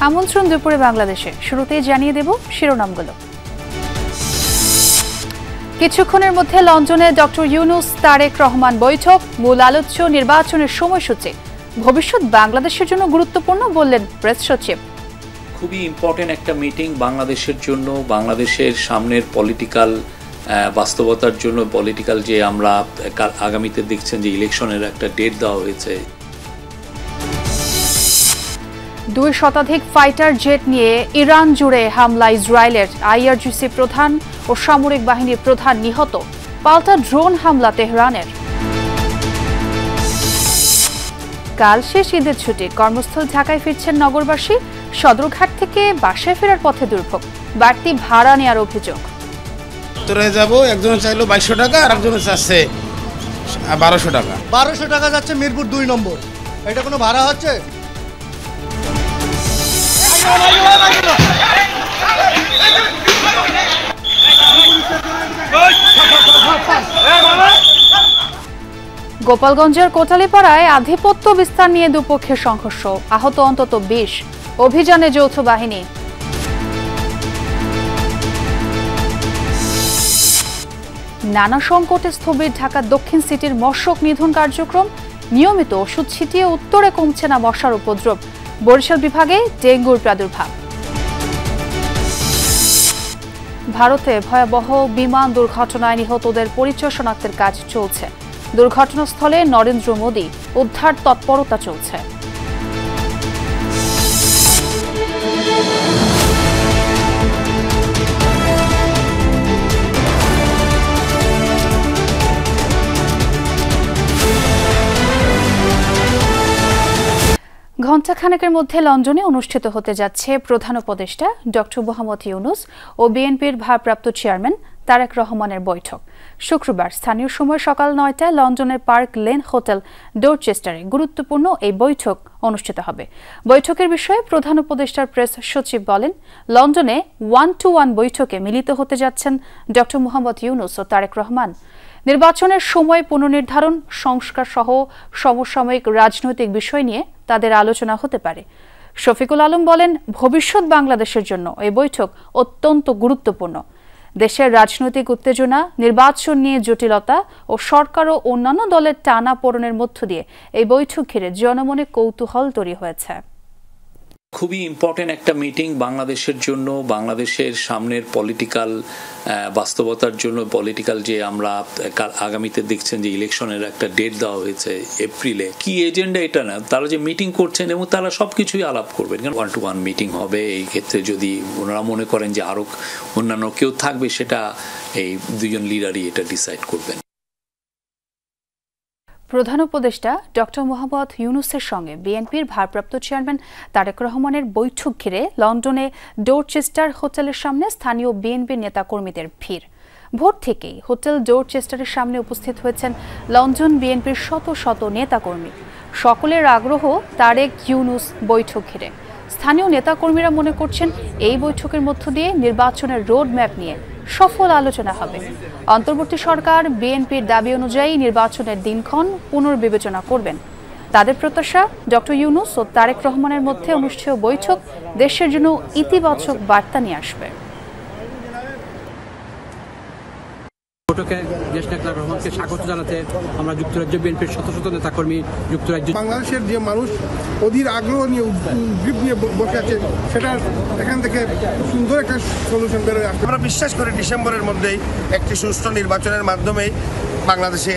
আমন্ত্রণ দুপুরে বাংলাদেশে। শুরুতেই জানিয়ে দেব শিরোনামগুলো। কিছুক্ষণের মধ্যে লন্ডনে ডক্টর ইউনূস তারেক রহমান বৈঠক, মূল আলোচ্য নির্বাচনের সময়সূচি। ভবিষ্যৎ বাংলাদেশের জন্য গুরুত্বপূর্ণ বললেন প্রেস সচিব। খুবই ইম্পর্টেন্ট একটা মিটিং বাংলাদেশের জন্য, বাংলাদেশের সামনের পলিটিক্যাল বাস্তবতার জন্য, পলিটিক্যাল যে আমরা আগামীতে দেখছেন যে ইলেকশনের একটা ডেট দেওয়া হয়েছে। 2 শতাধিক ফাইটার জেট নিয়ে ইরান জুড়ে হামলা ইসরায়েলের, আইআরজিসি প্রধান ও সামরিক বাহিনীর প্রধান নিহত। পাল্টা ড্রোন হামলা তেহরানের। কাল শেষ ঈদের ছুটি, কর্মস্থল ঢাকায় ফিরছেন নগরবাসী। সদরঘাট থেকে বাসায় ফেরার পথে দুর্ভোগ, বাড়তি ভাড়া নেওয়ার অভিযোগ। উত্তরে যাব, একজনে চাইলো 2200 টাকা আর একজনে চাচ্ছে 1200 টাকা। 1200 টাকা যাচ্ছে মিরপুর 2 নম্বর। এটা কোনো ভাড়া হচ্ছে? গোপালগঞ্জের কোটালীপাড়ায় আধিপত্য বিস্তার নিয়ে দুপক্ষের সংঘর্ষ, আহত অন্তত 20, অভিযানে যৌথ বাহিনী। নানা সংকটে স্থবির ঢাকা দক্ষিণ সিটির মশক নিধন কার্যক্রম, নিয়মিত ওষুধ ছিটিয়ে উত্তরে কমছে না মশার উপদ্রব। বরিশাল বিভাগে ডেঙ্গুর প্রাদুর্ভাব। ভারতে ভয়াবহ বিমান দুর্ঘটনায় নিহতদের পরিচয় শনাক্তের কাজ চলছে। দুর্ঘটনাস্থলে নরেন্দ্র মোদী, উদ্ধার তৎপরতা চলছে। ঘণ্টাখানেকের মধ্যে লন্ডনে অনুষ্ঠিত হতে যাচ্ছে প্রধান উপদেষ্টা ডক্টর মোহাম্মদ ইউনূস ও বিএনপির ভারপ্রাপ্ত চেয়ারম্যান তারেক রহমানের বৈঠক। শুক্রবার স্থানীয় সময় সকাল 9টায় লন্ডনের পার্ক লেন হোটেল ডোরচেস্টারে গুরুত্বপূর্ণ এই বৈঠক অনুষ্ঠিত হবে। বৈঠকের বিষয়ে প্রধান উপদেষ্টার প্রেস সচিব বলেন, লন্ডনে 1-to-1 বৈঠকে মিলিত হতে যাচ্ছেন ডক্টর মোহাম্মদ ইউনূস ও তারেক রহমান। নির্বাচনের সময় পুনর্নির্ধারণ, সংস্কার সহ সমসাময়িক রাজনৈতিক বিষয় নিয়ে তাদের আলোচনা হতে পারে। শফিকুল আলম বলেন, ভবিষ্যৎ বাংলাদেশের জন্য এই বৈঠক অত্যন্ত গুরুত্বপূর্ণ। দেশের রাজনৈতিক উত্তেজনা, নির্বাচন নিয়ে জটিলতা ও সরকার ও অন্যান্য দলের টানাপোড়েনের মধ্য দিয়ে এই বৈঠক ঘিরে জনমনে কৌতূহল তৈরি হয়েছে। খুবই ইম্পর্টেন্ট একটা মিটিং বাংলাদেশের জন্য, বাংলাদেশের সামনের পলিটিক্যাল বাস্তবতার জন্য, পলিটিক্যাল যে আমরা আগামীতে দেখছেন যে ইলেকশনের একটা ডেট দেওয়া হয়েছে এপ্রিলে। কি এজেন্ডা এটা না, তারা যে মিটিং করছেন এবং তারা সবকিছুই আলাপ করবেন। 1-to-1 মিটিং হবে। এই ক্ষেত্রে যদি ওনারা মনে করেন যে আরো অন্যান্য কেউ থাকবে, সেটা এই 2জন লিডারই এটা ডিসাইড করবেন। প্রধান উপদেষ্টা ডক্টর মোহাম্মদ ইউনূসের সঙ্গে বিএনপির ভারপ্রাপ্ত চেয়ারম্যান তারেক রহমানের বৈঠক ঘিরে লন্ডনে ডোরচেস্টার হোটেলের সামনে স্থানীয় বিএনপির নেতাকর্মীদের ভিড়। ভোর থেকেই হোটেল ডোরচেস্টারের সামনে উপস্থিত হয়েছেন লন্ডন বিএনপির শত শত নেতাকর্মী। সকলের আগ্রহ তারেক ইউনূস বৈঠক ঘিরে। স্থানীয় নেতাকর্মীরা মনে করছেন, এই বৈঠকের মধ্য দিয়ে নির্বাচনের রোড ম্যাপ নিয়ে সফল আলোচনা হবে। অন্তর্বর্তী সরকার বিএনপির দাবি অনুযায়ী নির্বাচনের দিনক্ষণ পুনর্বিবেচনা করবেন। তাদের প্রত্যাশা, ডক্টর ইউনূস ও তারেক রহমানের মধ্যে অনুষ্ঠেয় বৈঠক দেশের জন্য ইতিবাচক বার্তা নিয়ে আসবে। বৈঠকে দেশ নেতা রহমানকে স্বাগত জানাতে আমরা যুক্তরাজ্য বিএনপির শত শত নেতাকর্মী, যুক্তরাজ্য বাংলাদেশের যে মানুষ অধীর আগ্রহ নিয়ে উদ্গ্রীব নিয়ে বসে আছে, সেটা এখান থেকে সুন্দর একটা সলিউশন বেরোয় আসবে। আমরা বিশ্বাস করি ডিসেম্বরের মধ্যেই একটি সুষ্ঠু নির্বাচনের মাধ্যমেই বাংলাদেশে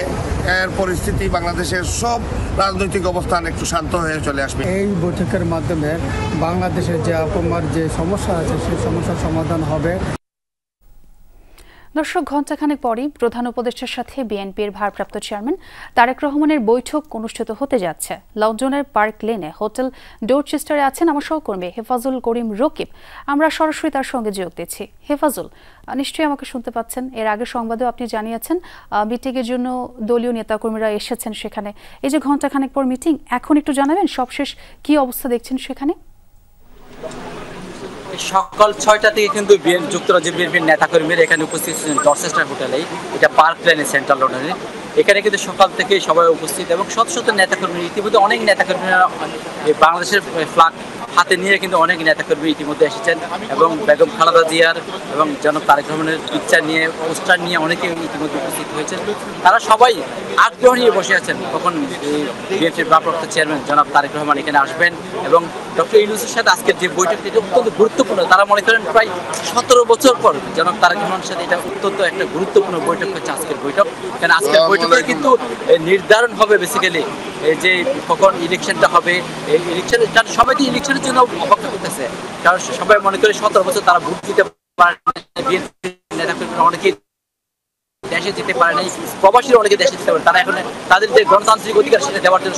এর পরিস্থিতি, বাংলাদেশের সব রাজনৈতিক অবস্থান একটু শান্ত হয়ে চলে আসবে। এই বৈঠকের মাধ্যমে বাংলাদেশের যে আপমার যে সমস্যা আছে সেই সমস্যার সমাধান হবে। দর্শক, ঘণ্টাখানেক পরই প্রধান উপদেষ্টার সাথে বিএনপির ভারপ্রাপ্ত চেয়ারম্যান তারেক রহমানের বৈঠক অনুষ্ঠিত হতে যাচ্ছে। লন্ডনের পার্ক লেনে হোটেল ডোরচেস্টারে আছেন আমার সহকর্মী হেফাজুল করিম রকিব। আমরা সরাসরি তার সঙ্গে যোগ দিচ্ছি। হেফাজুল, নিশ্চয়ই আমাকে শুনতে পাচ্ছেন। এর আগে সংবাদেও আপনি জানিয়েছেন মিটিংয়ের জন্য দলীয় নেতাকর্মীরা এসেছেন সেখানে। এই যে ঘণ্টাখানেক পর মিটিং, এখন একটু জানাবেন সবশেষ কি অবস্থা দেখছেন সেখানে? সকাল 6টা থেকে কিন্তু যুক্তরাজ্য বিএনপির নেতাকর্মীরা এখানে উপস্থিত ছিলেন ডরচেস্টার হোটেলেই, এটা পার্ক লেনে সেন্ট্রাল লন্ডনে। এখানে কিন্তু সকাল থেকে সবাই উপস্থিত এবং শত শত নেতাকর্মী, ইতিমধ্যে অনেক নেতাকর্মীরা বাংলাদেশের ফ্ল্যাগ হাতে নিয়ে কিন্তু অনেক নেতাকর্মী ইতিমধ্যে এসেছেন এবং বেগম খালেদা জিয়ার এবং জনাব তারেক রহমানের পিকচার নিয়ে পোস্টার নিয়ে অনেকে ইতিমধ্যে উপস্থিত হয়েছেন। তারা সবাই আগ্রহ নিয়ে বসে আছেন কখন বিএনপির ভারপ্রাপ্ত চেয়ারম্যান জনাব তারেক রহমান এখানে আসবেন এবং ডক্টর ইউনূসের সাথে আজকের যে বৈঠকটি এটা অত্যন্ত গুরুত্বপূর্ণ। তারা মনে করেন প্রায় 17 বছর পর জনাব তারেক রহমানের সাথে এটা অত্যন্ত একটা গুরুত্বপূর্ণ বৈঠক হচ্ছে আজকের বৈঠক। কারণ আজকের বৈঠকে কিন্তু নির্ধারণ হবে বেসিক্যালি যে কখন ইলেকশনটা হবে। এই ইলেকশন সবাই তো ইলেকশনের জন্য অপেক্ষা করতেছে, কারণ সবাই মনে করে 17 বছর তারা ভোট দিতে পারে, বিএনপি নেতাকর্মীরা অনেকে দেশে যেতে পারে নাই, প্রবাসীরা অনেকে দেশে যেতে পারে, তারা এখন তাদের যে গণতান্ত্রিক অধিকার সেটা দেওয়ার জন্য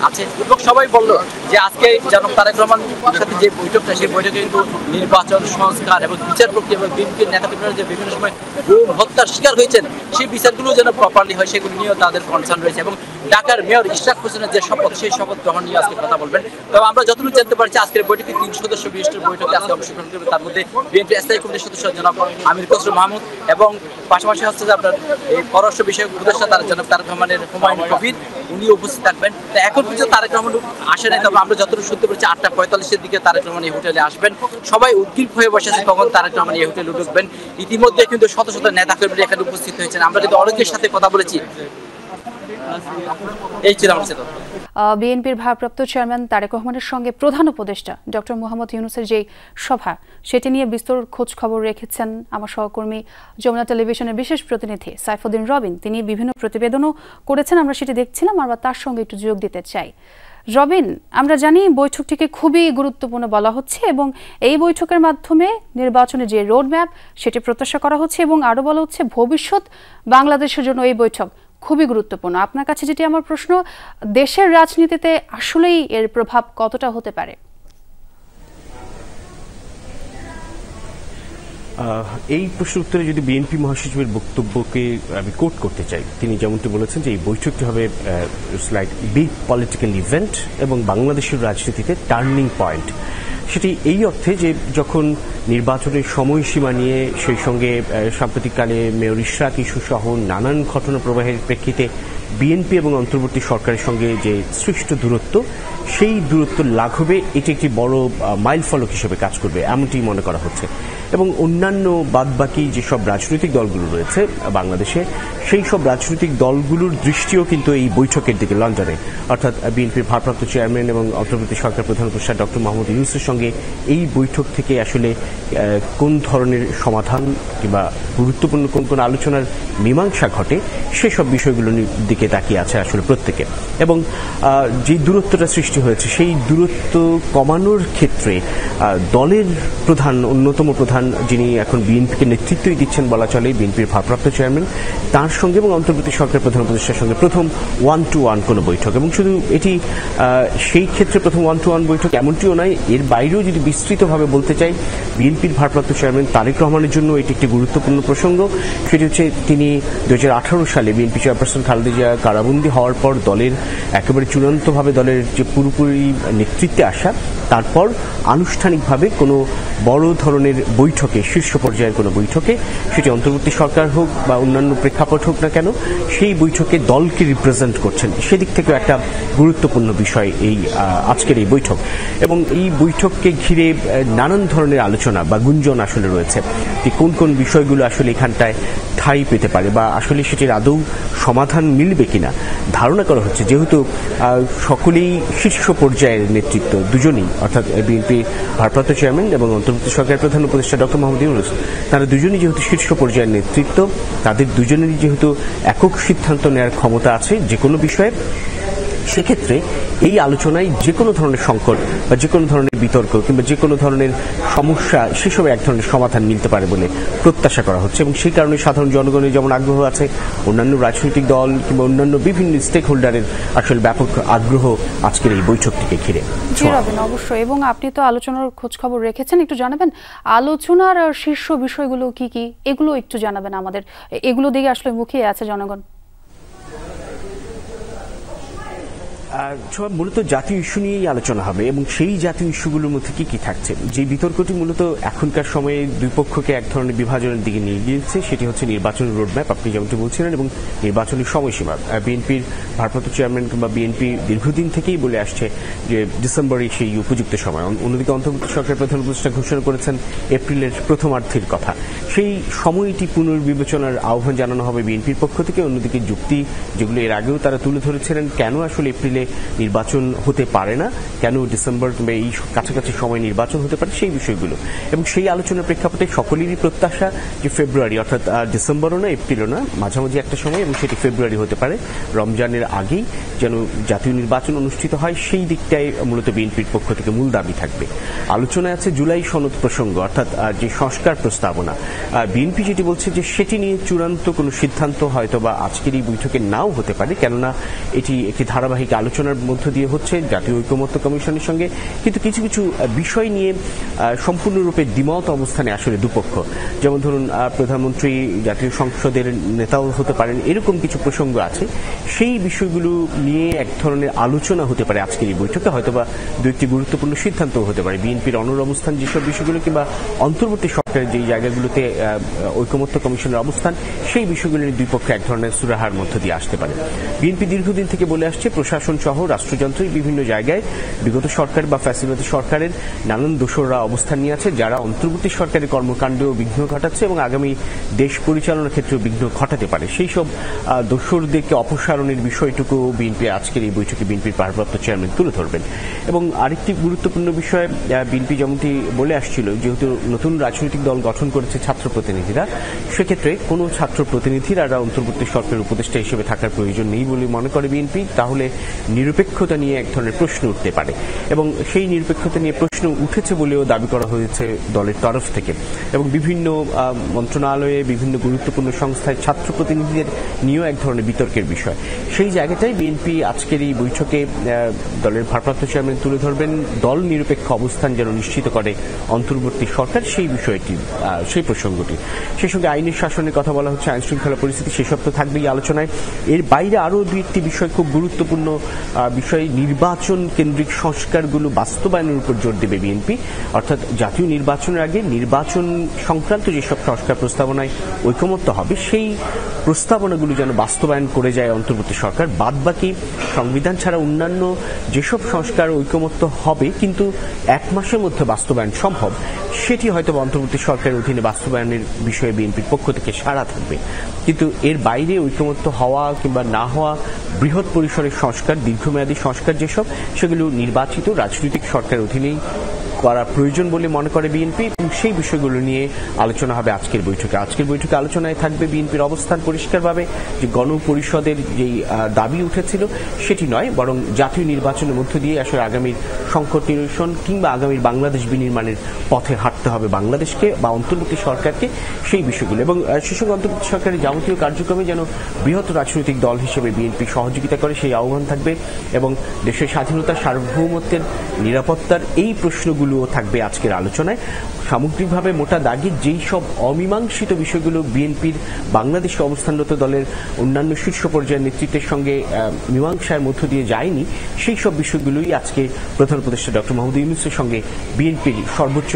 আছে। এবং সবাই বললো যে আজকে জনাব তারেক রহমানের সাথে যে বৈঠকটা, সেই বৈঠকে কিন্তু নির্বাচন সংস্কার এবং বিচার প্রক্রিয়া এবং বিএনপির নেতাকর্মীরা যে বিভিন্ন সময় গুম হত্যার শিকার হয়েছেন সেই বিচারগুলো যেন প্রপারলি হয় সেগুলো নিয়েও তাদের কনসার্ন রয়েছে। এবং ঢাকার মেয়র ইশরাক হোসেনের যে শপথ, সেই শপথ গ্রহণ নিয়ে আজকে কথা বলবেন। তবে আমরা যতটুকু জানতে পারছি আজকের বৈঠকে 3 সদস্য বিশিষ্ট বৈঠকে আজকে অংশগ্রহণ করবে। তার মধ্যে বিএনপি স্থায়ী কমিটির সদস্য জনাব আমির খসরু মাহমুদ এবং পাশাপাশি হচ্ছে যে আপনার এই পররাষ্ট্র বিষয়ক উপদেষ্টা তার জনাব তারেক রহমানের হুমায়ুন কবির, উনি উপস্থিত থাকবেন। তো এখন পর্যন্ত তারেক রহমান আসে নাই, তবে আমরা যতটুকু শুনতে পেরেছি 8:45-এর দিকে তারেক রহমান এই হোটেলে আসবেন। সবাই উদ্গ্রীব হয়ে বসে আছে কখন তারেক রহমান এই হোটেলে ঢুকবেন। ইতিমধ্যে কিন্তু শত শত নেতাকর্মীরা এখানে উপস্থিত হয়েছেন। আমরা কিন্তু অনেকের সাথে কথা বলেছি। এই ছিল আমার সাথে। বিএনপির ভারপ্রাপ্ত চেয়ারম্যান তারেক রহমানের সঙ্গে প্রধান উপদেষ্টা ডক্টর মোহাম্মদ ইউনূসের যে সভা, সেটি নিয়ে বিস্তর খোঁজ খবর রেখেছেন আমার সহকর্মী যমুনা টেলিভিশনের বিশেষ প্রতিনিধি সাইফুদ্দিন রবিন। তিনি বিভিন্ন প্রতিবেদনও করেছেন, আমরা সেটি দেখছিলাম। আমরা তার সঙ্গে একটু যোগ দিতে চাই। রবিন, আমরা জানি বৈঠকটিকে খুবই গুরুত্বপূর্ণ বলা হচ্ছে এবং এই বৈঠকের মাধ্যমে নির্বাচনের যে রোডম্যাপ সেটি প্রত্যাশা করা হচ্ছে এবং আরও বলা হচ্ছে ভবিষ্যৎ বাংলাদেশের জন্য এই বৈঠক খুবই গুরুত্বপূর্ণ। আপনার কাছে যেটি আমার প্রশ্ন, দেশের রাজনীতিতে আসলেই এর প্রভাব কতটা হতে পারে? এই প্রশ্নের উত্তরে যদি বিএনপি মহাসচিবের বক্তব্যকে আমি কোট করতে চাই, তিনি যেমনটি বলেছেন যে এই বৈঠকটি হবে লাইক বিগ পলিটিক্যাল ইভেন্ট এবং বাংলাদেশের রাজনীতিতে টার্নিং পয়েন্ট। সেটি এই অর্থে যে যখন নির্বাচনের সময়সীমা নিয়ে, সেই সঙ্গে সাম্প্রতিককালে মেয়র ইশরাক ইস্যু সহ নানান ঘটনা প্রবাহের প্রেক্ষিতে বিএনপি এবং অন্তর্বর্তী সরকারের সঙ্গে যে সৃষ্ট দূরত্ব, সেই দূরত্ব লাঘবে এটি একটি বড় মাইল ফলক হিসেবে কাজ করবে এমনটি মনে করা হচ্ছে। এবং অন্যান্য বাদবাকি যেসব রাজনৈতিক দলগুলো রয়েছে বাংলাদেশে, সেই সব রাজনৈতিক দলগুলোর দৃষ্টিও কিন্তু এই বৈঠকের দিকে লন্ডনে, অর্থাৎ বিএনপির ভারপ্রাপ্ত চেয়ারম্যান এবং অন্তর্বর্তী সরকার প্রধান উপদেষ্টা ডক্টর মোহাম্মদ ইউনূসের সঙ্গে এই বৈঠক থেকে আসলে কোন ধরনের সমাধান কিংবা গুরুত্বপূর্ণ কোন কোন আলোচনার মীমাংসা ঘটে, সেসব বিষয়গুলোর দিকে তাকিয়ে আছে আসলে প্রত্যেকে। এবং যে দূরত্বটা সৃষ্টি হয়েছে, সেই দূরত্ব কমানোর ক্ষেত্রে দলের প্রধান, অন্যতম প্রধান, যিনি এখন বিএনপিকে নেতৃত্বই দিচ্ছেন বলা চলে, বিএনপির ভারপ্রাপ্ত চেয়ারম্যান, তার সঙ্গে এবং অন্তর্বর্তী সরকার প্রধান উপদেষ্টার সঙ্গে প্রথম 1-to-1 কোনো বৈঠক। এবং শুধু এটি সেই ক্ষেত্রে প্রথম 1-to-1 বৈঠক এমনটিও নয়, এর বাইরেও যদি বিস্তৃতভাবে বলতে চাই, বিএনপির ভারপ্রাপ্ত চেয়ারম্যান তারেক রহমানের জন্য এটি একটি গুরুত্বপূর্ণ প্রসঙ্গ। সেটি হচ্ছে তিনি 2018 সালে বিএনপি চেয়ারপারসন খালেদা জিয়া কারাবন্দী হওয়ার পর দলের একেবারে চূড়ান্তভাবে দলের যে পুরোপুরি নেতৃত্বে আসা, তারপর আনুষ্ঠানিকভাবে কোনো বড় ধরনের বৈঠকে, শীর্ষ পর্যায়ের কোনো বৈঠকে, সেটি অন্তর্বর্তী সরকার হোক বা অন্যান্য প্রেক্ষাপট হোক না কেন, সেই বৈঠকে দলকে রিপ্রেজেন্ট করছেন, সেদিক থেকেও একটা গুরুত্বপূর্ণ বিষয় এই আজকের এই বৈঠক। এবং এই বৈঠককে ঘিরে নানান ধরনের আলোচনা বা গুঞ্জন আসলে রয়েছে যে কোন কোন বিষয়গুলো আসলে এখানটায় ঠাঁই পেতে পারে বা আসলে সেটির আদৌ সমাধান মিলবে কিনা। ধারণা করা হচ্ছে যেহেতু সকলেই শীর্ষ পর্যায়ের নেতৃত্ব, দুজনেই, অর্থাৎ বিএনপি ভারপ্রাপ্ত চেয়ারম্যান এবং অন্তর্বর্তী সরকারের প্রধান উপদেষ্টা ডক্টর মোহাম্মদ ইউনূস, তারা দুজনেই যেহেতু শীর্ষ পর্যায়ের নেতৃত্ব, তাদের দুজনেরই যেহেতু একক সিদ্ধান্ত নেওয়ার ক্ষমতা আছে যে কোনো বিষয়ে, সেক্ষেত্রে এই আলোচনায় যে কোনো ধরনের সংকট বা যে কোনো ধরনের বিতর্ক কিংবা যে কোনো ধরনের সমস্যা, সেসবে এক ধরনের সমাধান মিলতে পারে বলে প্রত্যাশা করা হচ্ছে। এবং সেই কারণে সাধারণ জনগণের যেমন আগ্রহ আছে, অন্যান্য রাজনৈতিক দল কিংবা অন্যান্য বিভিন্ন স্টেক হোল্ডারের আসলে ব্যাপক আগ্রহ আজকের এই বৈঠকটিকে ঘিরে। অবশ্যই। এবং আপনি তো আলোচনার খোঁজ খবর রেখেছেন, একটু জানাবেন আলোচনার শীর্ষ বিষয়গুলো কি কি, এগুলো একটু জানাবেন আমাদের। এগুলো দিকে আসলে মুখিয়ে আছে জনগণ। মূলত জাতীয় ইস্যু নিয়েই আলোচনা হবে এবং সেই জাতীয় ইস্যুগুলোর মধ্যে কি কি থাকছে। যে বিতর্কটি মূলত এখনকার সময়ে দুই পক্ষকে এক ধরনের বিভাজনের দিকে নিয়ে গিয়েছে সেটি হচ্ছে নির্বাচনের রোডম্যাপ, আপনি যেমনটি বলছিলেন, এবং নির্বাচনের সময়সীমা। বিএনপির ভারপ্রাপ্ত চেয়ারম্যান কিংবা বিএনপি দীর্ঘদিন থেকেই বলে আসছে যে ডিসেম্বরে সেই উপযুক্ত সময়। অন্যদিকে অন্তর্বর্তী সরকারের প্রধান উপদেষ্টা ঘোষণা করেছেন এপ্রিলের প্রথমার্ধের কথা। সেই সময়টি পুনর্বিবেচনার আহ্বান জানানো হবে বিএনপির পক্ষ থেকে। অন্যদিকে যুক্তি যেগুলো এর আগেও তারা তুলে ধরেছিলেন, কেন আসলে এপ্রিলে নির্বাচন হতে পারে না, কেন ডিসেম্বর কিংবা এই কাছাকাছি সময় নির্বাচন হতে পারে, সেই বিষয়গুলো। এবং সেই আলোচনার প্রেক্ষাপটে সকলেরই প্রত্যাশা যে ফেব্রুয়ারি, অর্থাৎ ডিসেম্বরও না এপ্রিলও না, মাঝামাঝি একটা সময়, এবং সেটি ফেব্রুয়ারি হতে পারে, রমজানের আগেই যেন জাতীয় নির্বাচন অনুষ্ঠিত হয়, সেই দিকটাই মূলত বিএনপির পক্ষ থেকে মূল দাবি থাকবে। আলোচনায় আছে জুলাই সনদ প্রসঙ্গ, অর্থাৎ যে সংস্কার প্রস্তাবনা। বিএনপি যেটি বলছে যে সেটি নিয়ে চূড়ান্ত কোনো সিদ্ধান্ত হয়তো বা আজকের এই বৈঠকে নাও হতে পারে, কেননা এটি একটি ধারাবাহিক আলোচনার মধ্য দিয়ে হচ্ছে জাতীয় ঐকমত্য কমিশনের সঙ্গে। কিন্তু কিছু কিছু বিষয় নিয়ে সম্পূর্ণরূপে দ্বিমত অবস্থানে আসলে দুপক্ষ, যেমন ধরুন প্রধানমন্ত্রী জাতীয় সংসদের নেতাও হতে পারেন, এরকম কিছু প্রসঙ্গ আছে। সেই বিষয়গুলো নিয়ে এক ধরনের আলোচনা হতে পারে আজকের এই বৈঠকে, হয়তোবা দু একটি গুরুত্বপূর্ণ সিদ্ধান্তও হতে পারে। বিএনপির অনড় অবস্থান যেসব বিষয়গুলো, কিংবা অন্তর্বর্তী সরকারের যে জায়গাগুলোতে ঐকমত্য কমিশনের অবস্থান, সেই বিষয়গুলো নিয়ে দুই পক্ষ এক ধরনের সুরাহার মধ্য দিয়ে আসতে পারে। বিএনপি দীর্ঘদিন থেকে বলে আসছে প্রশাসন সহ রাষ্ট্রযন্ত্রের বিভিন্ন জায়গায় বিগত সরকার বা ফ্যাসিবাদী সরকারের নানান দোসররা অবস্থান নিয়ে আছে, যারা অন্তর্বর্তী সরকারের কর্মকাণ্ডেও বিঘ্ন ঘটাচ্ছে এবং আগামী দেশ পরিচালনার ক্ষেত্রেও বিঘ্ন ঘটাতে পারে। সেই সব দোসরদেরকে অপসারণের বিষয়টুকু বিএনপি আজকের এই বৈঠকে বিএনপির ভারপ্রাপ্ত চেয়ারম্যান তুলে ধরবেন। এবং আরেকটি গুরুত্বপূর্ণ বিষয়, বিএনপি যেমনটি বলে আসছিল, যেহেতু নতুন রাজনৈতিক দল গঠন করেছে ছাত্র প্রতিনিধিরা, সেক্ষেত্রে কোনো ছাত্র প্রতিনিধিরা অন্তর্বর্তী সরকারের উপদেষ্টা হিসেবে থাকার প্রয়োজন নেই বলে মনে করে বিএনপি। তাহলে নিরপেক্ষতা নিয়ে এক ধরনের প্রশ্ন উঠতে পারে, এবং সেই নিরপেক্ষতা নিয়ে প্রশ্ন উঠেছে বলেও দাবি করা হয়েছে দলের তরফ থেকে। এবং বিভিন্ন মন্ত্রণালয়ে, বিভিন্ন গুরুত্বপূর্ণ সংস্থায় ছাত্র প্রতিনিধিদের নিয়েও এক ধরনের বিতর্কের বিষয়। সেই জায়গাটাই বিএনপি আজকের এই বৈঠকে দলের ভারপ্রাপ্ত চেয়ারম্যান তুলে ধরবেন। দল নিরপেক্ষ অবস্থান যেন নিশ্চিত করে অন্তর্বর্তী সরকার, সেই বিষয়টি, সেই প্রসঙ্গটি। সেই সঙ্গে আইনের শাসনের কথা বলা হচ্ছে, আইন শৃঙ্খলা পরিস্থিতি, সেসব তো থাকবেই আলোচনায়। এর বাইরে আরও দুই একটি বিষয়, খুব গুরুত্বপূর্ণ বিষয়, নির্বাচন কেন্দ্রিক সংস্কারগুলো বাস্তবায়নের উপর জোর দেবে বিএনপি। অর্থাৎ জাতীয় নির্বাচনের আগে নির্বাচন সংক্রান্ত যেসব সংস্কার প্রস্তাবনায় ঐকমত্য হবে, সেই প্রস্তাবনাগুলো যেন বাস্তবায়ন করে যায় অন্তর্বর্তী সরকার। বাদবাকি সংবিধান ছাড়া অন্যান্য যেসব সংস্কার ঐকমত্য হবে কিন্তু এক মাসের মধ্যে বাস্তবায়ন সম্ভব, সেটি হয়তো অন্তর্বর্তী সরকারের অধীনে বাস্তবায়নের বিষয়ে বিএনপির পক্ষ থেকে সাড়া থাকবে। কিন্তু এর বাইরে ঐকমত্য হওয়া কিংবা না হওয়া বৃহৎ পরিসরের সংস্কার, দীর্ঘমেয়াদী সংস্কার যেসব, সেগুলো নির্বাচিত রাজনৈতিক সরকারের অধীনেই করা প্রয়োজন বলে মনে করে বিএনপি, এবং সেই বিষয়গুলো নিয়ে আলোচনা হবে আজকের বৈঠকে। আজকের বৈঠকে আলোচনায় থাকবে বিএনপির অবস্থান পরিষ্কারভাবে, যে গণপরিষদের যেই দাবি উঠেছিল সেটি নয়, বরং জাতীয় নির্বাচনের মধ্য দিয়ে আসলে আগামীর সংকট নিরসন কিংবা আগামীর বাংলাদেশ বিনির্মাণের পথে হাঁটতে হবে বাংলাদেশকে বা অন্তর্বর্তী সরকারকে, সেই বিষয়গুলো। এবং সেই সঙ্গে অন্তর্বর্তী সরকারের যাবতীয় কার্যক্রমে যেন বৃহৎ রাজনৈতিক দল হিসেবে বিএনপি সহযোগিতা করে, সেই আহ্বান থাকবে। এবং দেশের স্বাধীনতা, সার্বভৌমত্বের, নিরাপত্তার এই প্রশ্নগুলো থাকবে আজকের আলোচনায়। সামগ্রিকভাবে মোটা দাগে যেই সব অমীমাংসিত বিষয়গুলো বিএনপির বাংলাদেশে অবস্থানরত দলের অন্যান্য শীর্ষ পর্যায়ের নেতৃত্বের সঙ্গে মীমাংসার মধ্য দিয়ে যায়নি, সেই সব বিষয়গুলোই আজকে প্রধান উপদেষ্টা ডক্টর মোহাম্মদ ইউনূসের সঙ্গে বিএনপির সর্বোচ্চ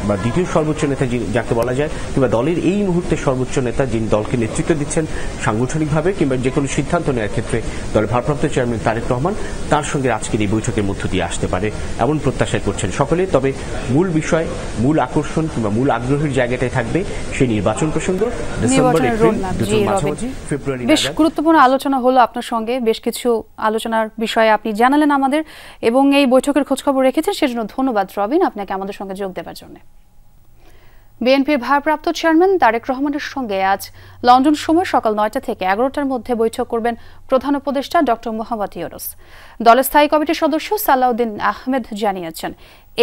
বা দ্বিতীয় সর্বোচ্চ নেতা যাকে বলা যায়, কিংবা দলের এই মুহূর্তে সর্বোচ্চ নেতা, যিনি দলকে নেতৃত্ব দিচ্ছেন সাংগঠনিকভাবে কিংবা যে কোনো সিদ্ধান্ত নেওয়ার ক্ষেত্রে, দলের ভারপ্রাপ্ত চেয়ারম্যান তারেক রহমান, তার সঙ্গে আজকের এই বৈঠকের মধ্য দিয়ে আসতে পারে এমন প্রত্যাশা করছেন সকলে। তবে মূল বিষয়, মূল আকর্ষণ কিংবা মূল আগ্রহের জায়গাটাই থাকবে সেই নির্বাচন প্রসঙ্গ। বেশ গুরুত্বপূর্ণ আলোচনা হলো আপনার সঙ্গে, বেশ কিছু আলোচনার বিষয়ে আপনি জানালেন আমাদের এবং এই বৈঠকের খোঁজখবর রেখেছেন, সেজন্য ধন্যবাদ রবিন আপনাকে আমাদের সঙ্গে যোগ দেওয়ার জন্য। বিএনপির ভারপ্রাপ্ত চেয়ারম্যান তারেক রহমানের সঙ্গে আজ লন্ডন সময় সকাল ৯টা থেকে ১১টার মধ্যে বৈঠক করবেন প্রধান উপদেষ্টা ডক্টর মোহাম্মদ ইউনূস। দলের স্থায়ী কমিটির সদস্য সালাউদ্দিন আহমেদ জানিয়েছেন,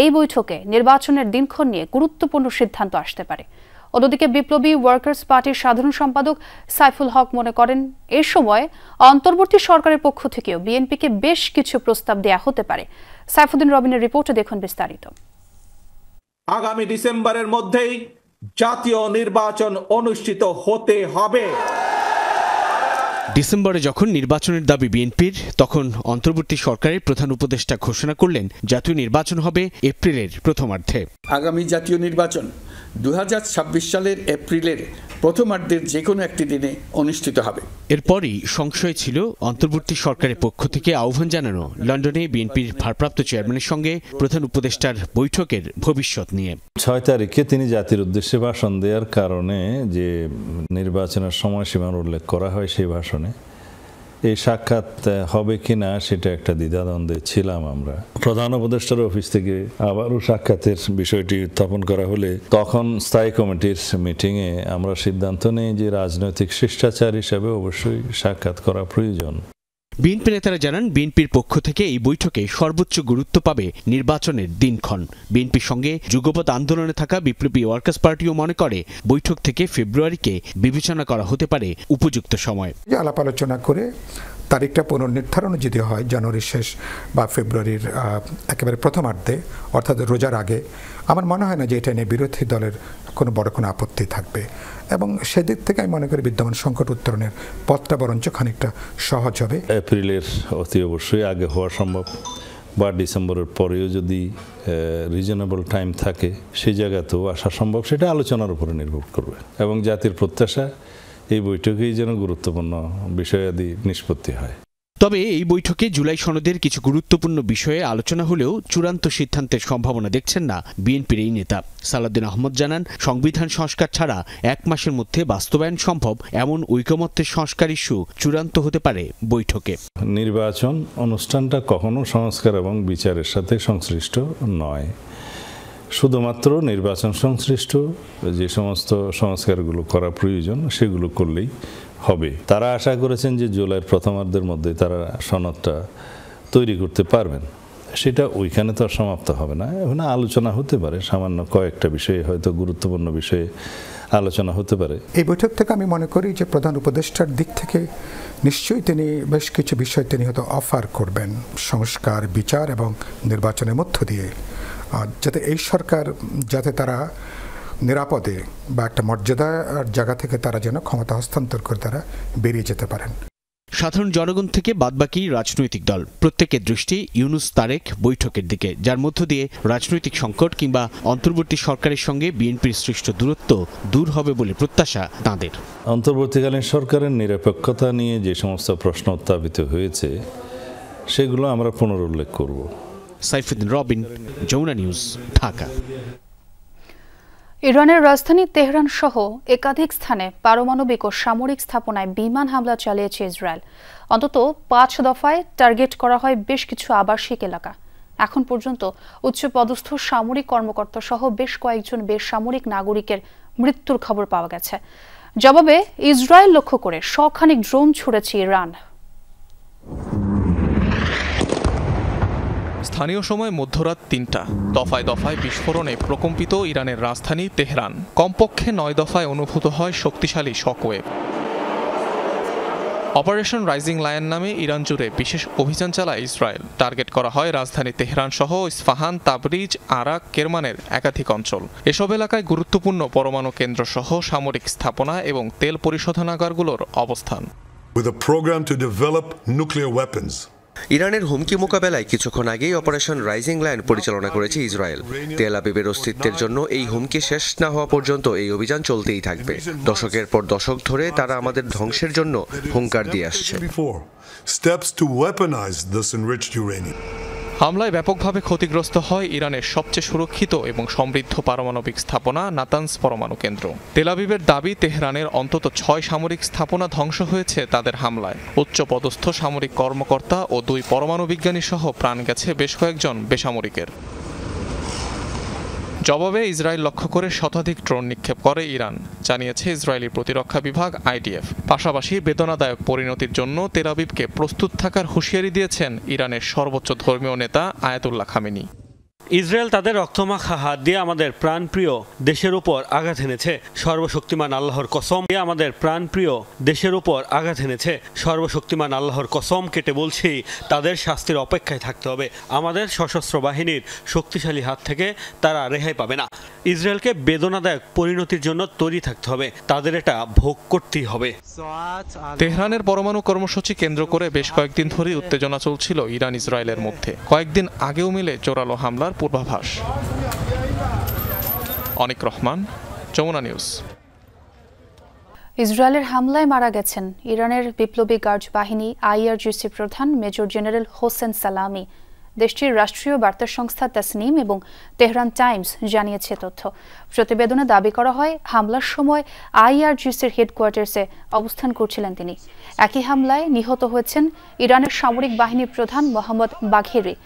এই বৈঠকে নির্বাচনের দিনক্ষণ নিয়ে গুরুত্বপূর্ণ সিদ্ধান্ত আসতে পারে। অন্যদিকে বিপ্লবী ওয়ার্কার্স পার্টির সাধারণ সম্পাদক সাইফুল হক মনে করেন, এ সময় অন্তর্বর্তী সরকারের পক্ষ থেকেও বিএনপিকে বেশ কিছু প্রস্তাব দেয়া হতে পারে। সাইফুদ্দিন রবিনের রিপোর্টে দেখুন বিস্তারিত। আগামী ডিসেম্বরের মধ্যেই জাতীয় নির্বাচন অনুষ্ঠিত হতে হবে। ডিসেম্বরে যখন নির্বাচনের দাবি বিএনপির, তখন অন্তর্বর্তী সরকারের প্রধান উপদেষ্টা ঘোষণা করলেন জাতীয় নির্বাচন হবে এপ্রিলের প্রথমার্ধে। আগামী জাতীয় নির্বাচন 2026 সালের এপ্রিলের প্রথমার্ধের যে কোনো একটি দিনে অনুষ্ঠিত হবে। এরপরই সংশয় ছিল অন্তর্বর্তী সরকারের পক্ষ থেকে আহ্বান জানানো লন্ডনে বিএনপির ভারপ্রাপ্ত চেয়ারম্যানের সঙ্গে প্রধান উপদেষ্টার বৈঠকের ভবিষ্যৎ নিয়ে। 6 তারিখে তিনি জাতির উদ্দেশ্যে ভাষণ দেওয়ার কারণে যে নির্বাচনের সময়সীমার উল্লেখ করা হয় সেই ভাষণে এই সাক্ষাৎ হবে কিনা সেটা একটা দ্বিধাদ্বন্দ্বে ছিলাম আমরা। প্রধান উপদেষ্টার অফিস থেকে আবারও সাক্ষাতের বিষয়টি উত্থাপন করা হলে তখন স্থায়ী কমিটির মিটিংয়ে আমরা সিদ্ধান্ত নেই যে রাজনৈতিক শিষ্টাচার হিসাবে অবশ্যই সাক্ষাৎ করা প্রয়োজন। বিএনপি নেতারা জানান বিএনপির পক্ষ থেকে এই বৈঠকে সর্বোচ্চ গুরুত্ব পাবে নির্বাচনের দিনক্ষণ। বিএনপির সঙ্গে যুগপৎ আন্দোলনে থাকা বিপ্লবী ওয়ার্কার্স পার্টিও মনে করে বৈঠক থেকে ফেব্রুয়ারিকে বিবেচনা করা হতে পারে উপযুক্ত সময়। আলাপ আলোচনা করে তারিখটা পুনর্নির্ধারণ যদি হয় জানুয়ারির শেষ বা ফেব্রুয়ারির একেবারে প্রথমার্ধে অর্থাৎ রোজার আগে, আমার মনে হয় না যে এটা নিয়ে বিরোধী দলের কোনো বড় কোনো আপত্তি থাকবে এবং সেদিক থেকে আমি মনে করি বিদ্যমান সংকট উত্তরণের পথটা বরঞ্চ খানিকটা সহজ হবে। এপ্রিলের অতি অবশ্যই আগে হওয়া সম্ভব বা ডিসেম্বরের পরেও যদি রিজনেবল টাইম থাকে সেই জায়গাতেও আসা সম্ভব, সেটা আলোচনার উপরে নির্ভর করবে এবং জাতির প্রত্যাশা এই বৈঠকেই যেন গুরুত্বপূর্ণ বিষয়াদি নিষ্পত্তি হয়। তবে এই বৈঠকে জুলাই সনদের কিছু গুরুত্বপূর্ণ বিষয়ে আলোচনা হলেও চূড়ান্ত সিদ্ধান্তের সম্ভাবনা দেখছেন না বিএনপির এই নেতা। সালাউদ্দিন আহমদ জানান সংবিধান সংস্কার ছাড়া 1 মাসের মধ্যে বাস্তবায়ন সম্ভব এমন ঐকমত্যের সংস্কার ইস্যু চূড়ান্ত হতে পারে বৈঠকে। নির্বাচন অনুষ্ঠানটা কখনো সংস্কার এবং বিচারের সাথে সংশ্লিষ্ট নয়, শুধুমাত্র নির্বাচন সংশ্লিষ্ট যে সমস্ত সংস্কারগুলো করা প্রয়োজন সেগুলো করলেই হবে। তারা আশা করেছেন যে জুলাইয়ের প্রথমার্ধের মধ্যে তারা সনদটা তৈরি করতে পারবেন, সেটা ওইখানে তো সমাপ্ত হবে না। এখন আলোচনা হতে পারে, সামান্য কয়েকটা বিষয়ে হয়তো গুরুত্বপূর্ণ বিষয়ে আলোচনা হতে পারে। এই বৈঠক থেকে আমি মনে করি যে প্রধান উপদেষ্টার দিক থেকে নিশ্চয়ই তিনি বেশ কিছু বিষয় তিনি হয়তো অফার করবেন সংস্কার, বিচার এবং নির্বাচনের মধ্য দিয়ে, যাতে এই সরকার যাতে তারা নিরাপদে বা একটা মর্যাদার জায়গা থেকে তারা যেন ক্ষমতা হস্তান্তর করে তারা বেরিয়ে যেতে পারেন। সাধারণ জনগণ থেকে বাদবাকি রাজনৈতিক দল প্রত্যেকের দৃষ্টি ইউনুস তারেক বৈঠকের দিকে, যার মধ্য দিয়ে রাজনৈতিক সংকট কিংবা অন্তর্বর্তী সরকারের সঙ্গে বিএনপির সৃষ্ট দূরত্ব দূর হবে বলে প্রত্যাশা তাঁদের। অন্তর্বর্তীকালীন সরকারের নিরপেক্ষতা নিয়ে যে সমস্ত প্রশ্ন উত্থাপিত হয়েছে সেগুলো আমরা পুনরুল্লেখ করব। সাইফুদ্দিন রবিন, যমুনা নিউজ, ঢাকা। ইরানের রাজধানী তেহরান সহ একাধিক স্থানে পারমাণবিক ও সামরিক স্থাপনায় বিমান হামলা চালিয়েছে ইসরায়েল। অন্তত 5 দফায় টার্গেট করা হয় বেশ কিছু আবাসিক এলাকা। এখন পর্যন্ত উচ্চপদস্থ সামরিক কর্মকর্তা সহ বেশ কয়েকজন বেসামরিক নাগরিকের মৃত্যুর খবর পাওয়া গেছে। জবাবে ইসরায়েল লক্ষ্য করে শখানেক ড্রোন ছুড়েছে ইরান। স্থানীয় সময় মধ্যরাত 3টা দফায় দফায় বিস্ফোরণে প্রকম্পিত ইরানের রাজধানী তেহরান। কমপক্ষে 9 দফায় অনুভূত হয় শক্তিশালী শকওয়েভ। অপারেশন রাইজিং লায়ন নামে ইরান জুড়ে বিশেষ অভিযান চালায় ইসরায়েল। টার্গেট করা হয় রাজধানী তেহরান সহ ইস্পাহান, তাবরিজ, আরাক, কেরমানের একাধিক অঞ্চল। এসব এলাকায় গুরুত্বপূর্ণ পরমাণু কেন্দ্র সহ সামরিক স্থাপনা এবং তেল পরিশোধনাগারগুলোর অবস্থান। With a program to develop nuclear weapons. ইরানের হুমকি মোকাবেলায় কিছুক্ষণ আগেই অপারেশন রাইজিং লায়ন পরিচালনা করেছে ইসরায়েল। তেল আবিবের অস্তিত্বের জন্য এই হুমকি শেষ না হওয়া পর্যন্ত এই অভিযান চলতেই থাকবে। দশকের পর দশক ধরে তারা আমাদের ধ্বংসের জন্য হুঙ্কার দিয়ে আসছে। হামলায় ব্যাপকভাবে ক্ষতিগ্রস্ত হয় ইরানের সবচেয়ে সুরক্ষিত এবং সমৃদ্ধ পারমাণবিক স্থাপনা নাতানস পরমাণু কেন্দ্র। তেল আবিবের দাবি তেহরানের অন্তত 6 সামরিক স্থাপনা ধ্বংস হয়েছে তাদের হামলায়। উচ্চ পদস্থ সামরিক কর্মকর্তা ও 2 পরমাণু বিজ্ঞানী সহ প্রাণ গেছে বেশ কয়েকজন বেসামরিকের। জবাবে ইসরায়েল লক্ষ্য করে শতাধিক ড্রোন নিক্ষেপ করে ইরান, জানিয়েছে ইসরায়েলি প্রতিরক্ষা বিভাগ IDF। পাশাপাশি বেদনাদায়ক পরিণতির জন্য তেল আবিবকে প্রস্তুত থাকার হুঁশিয়ারি দিয়েছেন ইরানের সর্বোচ্চ ধর্মীয় নেতা আয়াতুল্লাহ খামেনি। ইসরায়েল তাদের রক্তমাখা হাত দিয়ে আমাদের প্রাণপ্রিয় দেশের উপর আঘাত এনেছে, সর্বশক্তিমান আল্লাহর কসম দিয়ে আমাদের প্রাণপ্রিয় দেশের উপর আঘাত এনেছে, সর্বশক্তিমান আল্লাহর কসম কেটে বলছি তাদের শাস্তির অপেক্ষায় থাকতে হবে। আমাদের সশস্ত্র বাহিনীর শক্তিশালী হাত থেকে তারা রেহাই পাবে না। ইসরায়েলকে বেদনাদায়ক পরিণতির জন্য তৈরি থাকতে হবে, তাদের এটা ভোগ করতেই হবে। তেহরানের পরমাণু কর্মসূচি কেন্দ্র করে বেশ কয়েকদিন ধরেই উত্তেজনা চলছিল ইরান ইসরায়েলের মধ্যে। কয়েকদিন আগেও মিলে জোরালো হামলার পূর্বাভাস। অনিক রহমান, যমুনা নিউজ। ইসরায়েলের হামলায় মারা গেছেন ইরানের বিপ্লবী গার্ড বাহিনী IRGC প্রধান মেজর জেনারেল হোসেন সালামি। দেশটির রাষ্ট্রীয় বার্তা সংস্থা তাসনিম এবং তেহরান টাইমস জানিয়েছে তথ্য। প্রতিবেদনে দাবি করা হয় হামলার সময় IRGCর হেডকোয়ার্টার্সে অবস্থান করছিলেন তিনি। একই হামলায় নিহত হয়েছেন ইরানের সামরিক বাহিনীর প্রধান মোহাম্মদ বাঘেরি।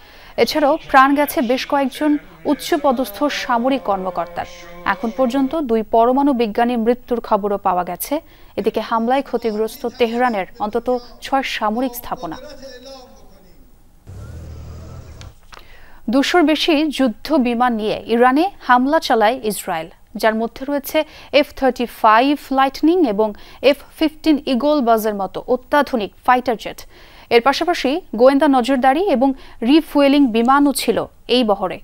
এছাড়াও প্রাণ গেছে বেশ কয়েকজন উচ্চপদস্থ সামরিক কর্মকর্তার। এখন পর্যন্ত 2 পরমাণু বিজ্ঞানীর মৃত্যুর খবরও পাওয়া গেছে। এদিকে হামলায় ক্ষতিগ্রস্ত তেহরানের অন্তত 6 সামরিক স্থাপনা। 200-র বেশি যুদ্ধ বিমান নিয়ে ইরানে হামলা চালায় ইসরায়েল, যার মধ্যে রয়েছে F-35 লাইটনিং এবং F-15 ইগল বাজের মতো অত্যাধুনিক ফাইটার জেট। এর পাশাপাশি গোয়েন্দা নজরদারি এবং রিফুয়েলিং বিমানও ছিল এই বহরে।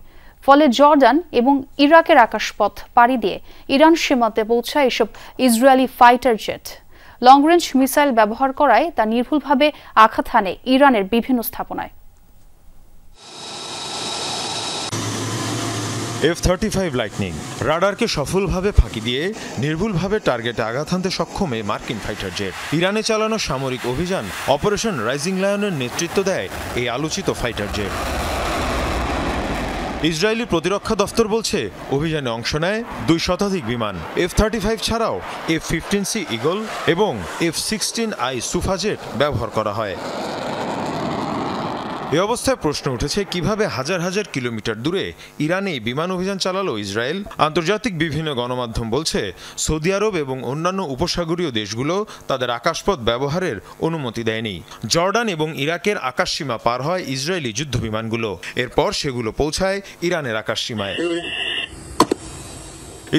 ফলে জর্ডান এবং ইরাকের আকাশপথ পাড়ি দিয়ে ইরান সীমান্তে পৌঁছায় এসব Israeli fighter jet. Long range missile ব্যবহার করায় তা নির্ভুলভাবে আঘাত হানে ইরানের বিভিন্ন স্থাপনায়। F-35 লাইটনিং রাডারকে সফলভাবে ফাঁকি দিয়ে নির্ভুলভাবে টার্গেটে আঘাত হানতে সক্ষম এই মার্কিন ফাইটার জেট। ইরানে চালানো সামরিক অভিযান অপারেশন রাইজিং লায়নের নেতৃত্ব দেয় এই আলোচিত ফাইটার জেট। ইসরায়েলি প্রতিরক্ষা দফতর বলছে অভিযানে অংশ নেয় 2 শতাধিক বিমান। F-35 ছাড়াও F-15C ইগল এবং F-16I সুফা জেট ব্যবহার করা হয়। এই অবস্থায় প্রশ্ন উঠেছে কিভাবে হাজার হাজার কিলোমিটার দূরে ইরানে বিমান অভিযান চালালো ইসরায়েল। আন্তর্জাতিক বিভিন্ন গণমাধ্যম বলছে সৌদি আরব এবং অন্যান্য উপসাগরীয় দেশগুলো তাদের আকাশপথ ব্যবহারের অনুমতি দেয়নি। জর্ডান এবং ইরাকের আকাশসীমা পার হয় ইসরায়েলি যুদ্ধ বিমানগুলো, এরপর সেগুলো পৌঁছায় ইরানের আকাশসীমায়।